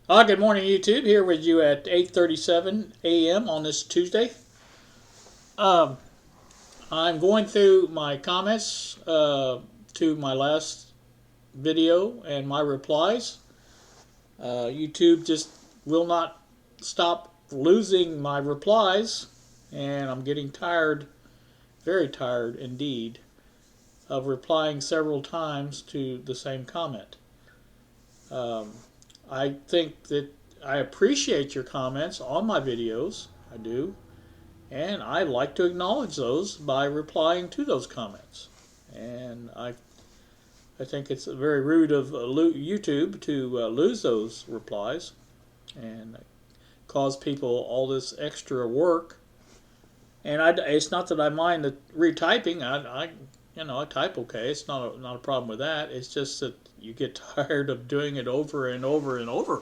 Good morning, YouTube. Here with you at 8:37 a.m. on this Tuesday. Um, I'm going through my comments to my last video and my replies. YouTube just will not stop losing my replies, and I'm getting tired, very tired indeed, of replying several times to the same comment. Um, I think that I appreciate your comments on my videos. I do. And I like to acknowledge those by replying to those comments. And I think it's very rude of YouTube to lose those replies and cause people all this extra work. And it's not that I mind the retyping. I type okay. It's not a problem with that. It's just that you get tired of doing it over and over and over.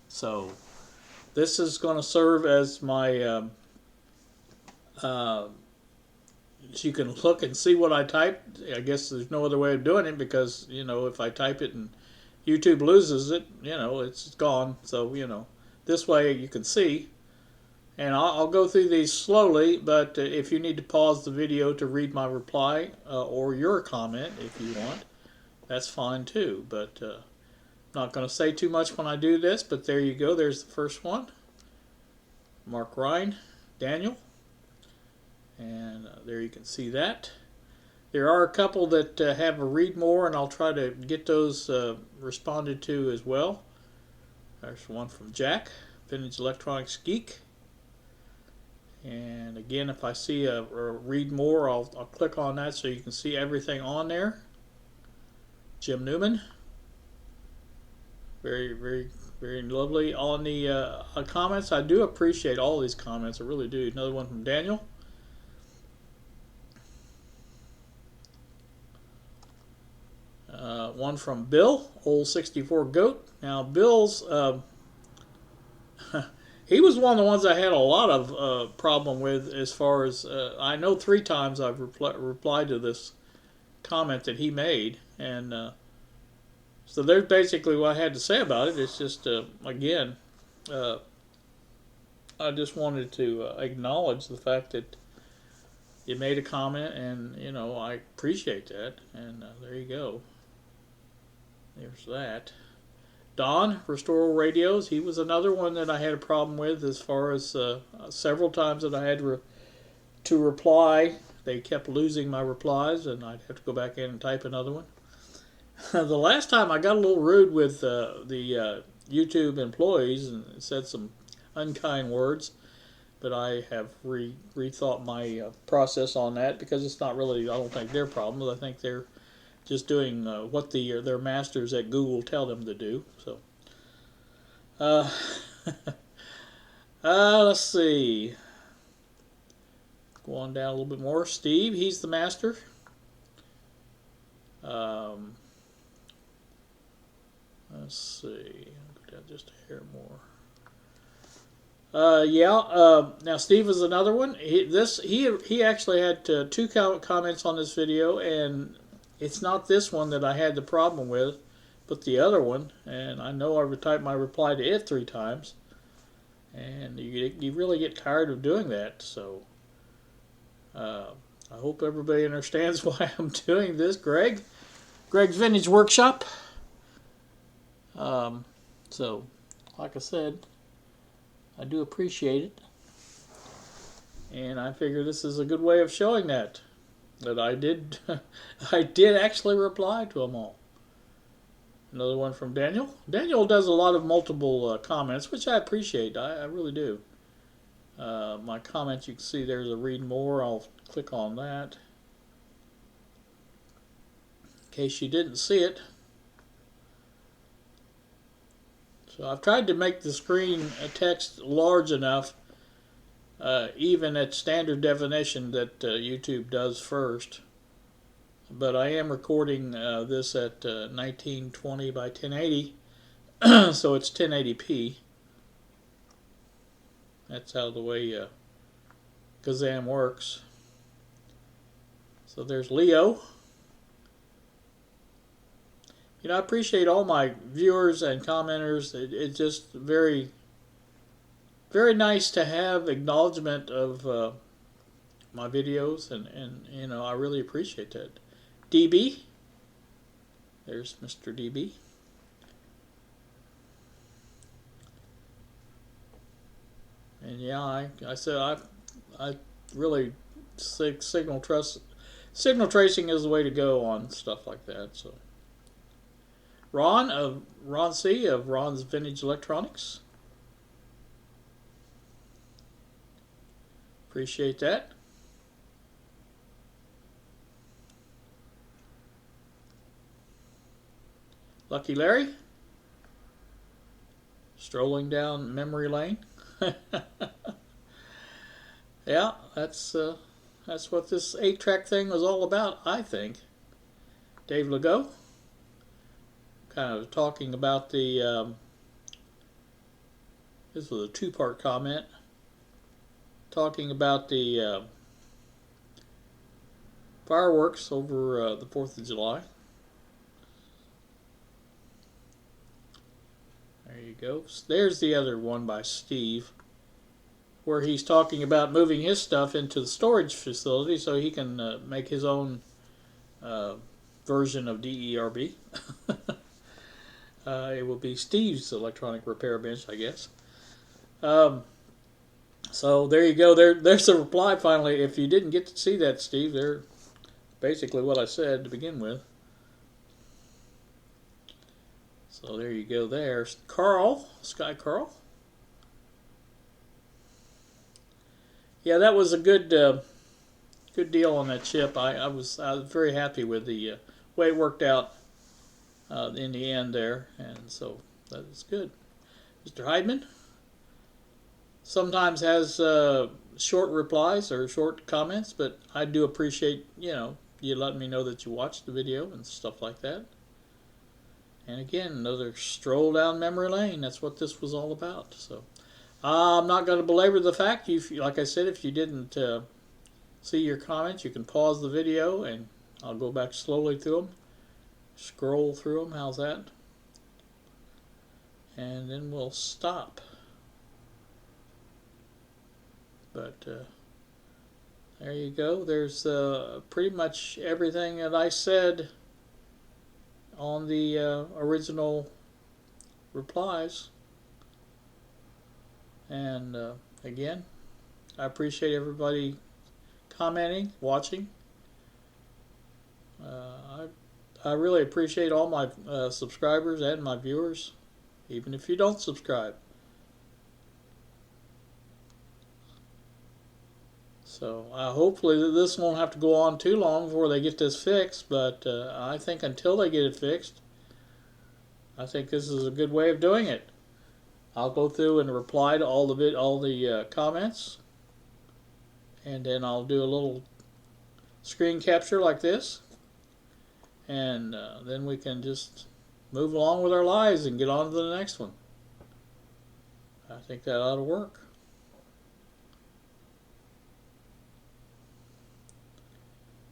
So this is going to serve as my uh, so you can look and see what I typed. I guess there's no other way of doing it because if I type it and YouTube loses it, it's gone. So this way you can see. And I'll go through these slowly, but if you need to pause the video to read my reply or your comment if you want, that's fine too. But I'm not going to say too much when I do this, but there you go. There's the first one. Mark Ryan, Daniel. And there you can see that. There are a couple that have a read more, and I'll try to get those responded to as well. There's one from Jack, Vintage Electronics Geek. And again, if I see a read more, I'll click on that so you can see everything on there. Jim Newman. Very, very, very lovely. On the comments, I do appreciate all these comments. I really do. Another one from Daniel. One from Bill, old 64 goat. Now Bill's, he was one of the ones I had a lot of problem with as far as, I know 3 times I've replied to this comment that he made. And so there's basically what I had to say about it. It's just, again, I just wanted to acknowledge the fact that you made a comment, and I appreciate that. And there you go. There's that. Don, Restore Radios, he was another one that I had a problem with as far as several times that I had to reply. They kept losing my replies, and I'd have to go back in and type another one. The last time I got a little rude with the YouTube employees and said some unkind words, but I have rethought my process on that because it's not really, I don't think, their problem. I think they're just doing what their masters at Google tell them to do. So, uh, let's see. Go on down a little bit more. Steve, he's the master. Let's see. Go down just a hair more. Now Steve is another one. He actually had 2 comments on this video, and it's not this one that I had the problem with, but the other one. And I know I typed my reply to it 3 times, and you really get tired of doing that. So I hope everybody understands why I'm doing this. Greg's Vintage Workshop. So, like I said, I do appreciate it, and I figure this is a good way of showing that I did I did actually reply to them all. Another one from Daniel. Daniel does a lot of multiple comments, which I appreciate. I really do. My comments, you can see there's a read more. I'll click on that in case you didn't see it. So I've tried to make the screen text large enough, even at standard definition that YouTube does first. But I am recording this at 1920 by 1080, so it's 1080p. That's how the way Kazam works. So there's Leo. I appreciate all my viewers and commenters. It's just very, very nice to have acknowledgement of my videos, and I really appreciate that. DB, there's Mr. DB. And yeah, I said I really signal tracing is the way to go on stuff like that. So Ron C of Ron's Vintage Electronics. Appreciate that. Lucky Larry, strolling down memory lane. Yeah, that's what this 8-track thing was all about, I think. Dave Legault, kind of talking about the, this was a 2-part comment, talking about the fireworks over the 4th of July. There you go. There's the other one by Steve, where he's talking about moving his stuff into the storage facility so he can make his own version of DERB. It will be Steve's electronic repair bench, I guess. So there you go. There's a reply finally. If you didn't get to see that, Steve, they're basically what I said to begin with. So there you go there. Carl, Sky Carl. Yeah, that was a good deal on that chip. I was very happy with the way it worked out in the end there, and so that was good. Mr. Heidman sometimes has short replies or short comments, but I do appreciate you letting me know that you watched the video and stuff like that. And again, another stroll down memory lane. That's what this was all about. So I'm not going to belabor the fact. Like I said, if you didn't see your comments, you can pause the video and I'll go back slowly through them. Scroll through them. How's that? And then we'll stop. But there you go. There's pretty much everything that I said on the original replies. And again, I appreciate everybody commenting, watching. I really appreciate all my subscribers and my viewers, even if you don't subscribe. So hopefully this won't have to go on too long before they get this fixed, but I think until they get it fixed, I think this is a good way of doing it. I'll go through and reply to all the comments, and then I'll do a little screen capture like this, and then we can just move along with our lives and get on to the next one. I think that ought to work.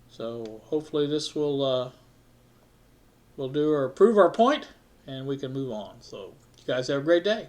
So hopefully this will do or prove our point, and we can move on. So you guys have a great day.